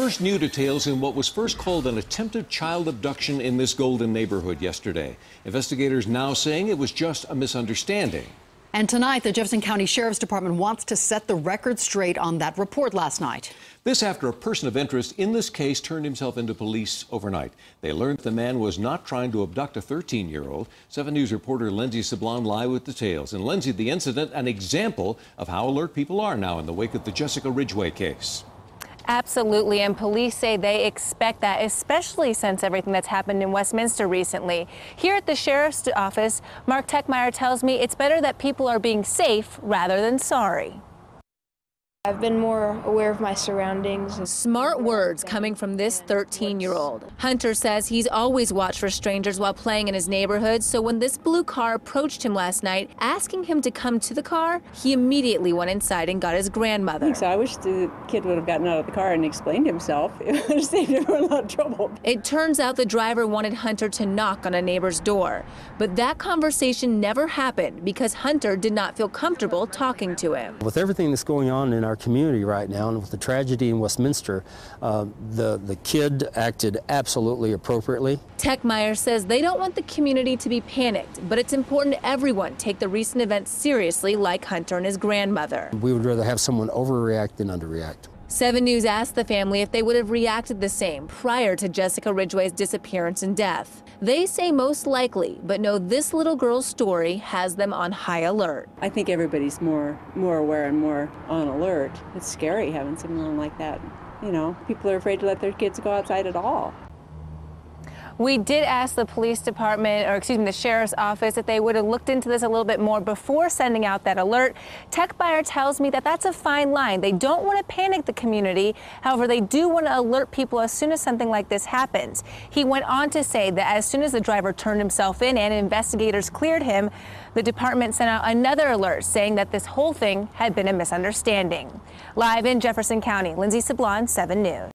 First new details in what was first called an attempted child abduction in this Golden neighborhood yesterday. Investigators now saying it was just a misunderstanding. And tonight, the Jefferson County Sheriff's Department wants to set the record straight on that report last night. This after a person of interest in this case turned himself into police overnight. They learned the man was not trying to abduct a 13-year-old. 7 News reporter Lindsey Sablan live with details. And Lindsey, the incident, an example of how alert people are now in the wake of the Jessica Ridgway case. Absolutely, and police say they expect that, especially since everything that's happened in Westminster recently. Here at the sheriff's office, Mark Techmeyer tells me it's better that people are being safe rather than sorry. I've been more aware of my surroundings. Smart words coming from this 13-year-old. Hunter says he's always watched for strangers while playing in his neighborhood, so when this blue car approached him last night, asking him to come to the car, he immediately went inside and got his grandmother. So I wish the kid would have gotten out of the car and explained himself. It would have saved him a lot of trouble. It turns out the driver wanted Hunter to knock on a neighbor's door, but that conversation never happened because Hunter did not feel comfortable talking to him. With everything that's going on in our community right now, and with the tragedy in Westminster, the kid acted absolutely appropriately. Techmeyer says they don't want the community to be panicked, but it's important everyone take the recent events seriously, like Hunter and his grandmother. We would rather have someone overreact than underreact. 7 News asked the family if they would have reacted the same prior to Jessica Ridgway's disappearance and death. They say most likely, but know this little girl's story has them on high alert. I think everybody's more aware and more on alert. It's scary having someone like that. You know, people are afraid to let their kids go outside at all. We did ask the police department, or excuse me, the sheriff's office, if they would have looked into this a little bit more before sending out that alert. Techmeyer tells me that that's a fine line. They don't want to panic the community. However, they do want to alert people as soon as something like this happens. He went on to say that as soon as the driver turned himself in and investigators cleared him, the department sent out another alert saying that this whole thing had been a misunderstanding. Live in Jefferson County, Lindsey Sablan, 7 News.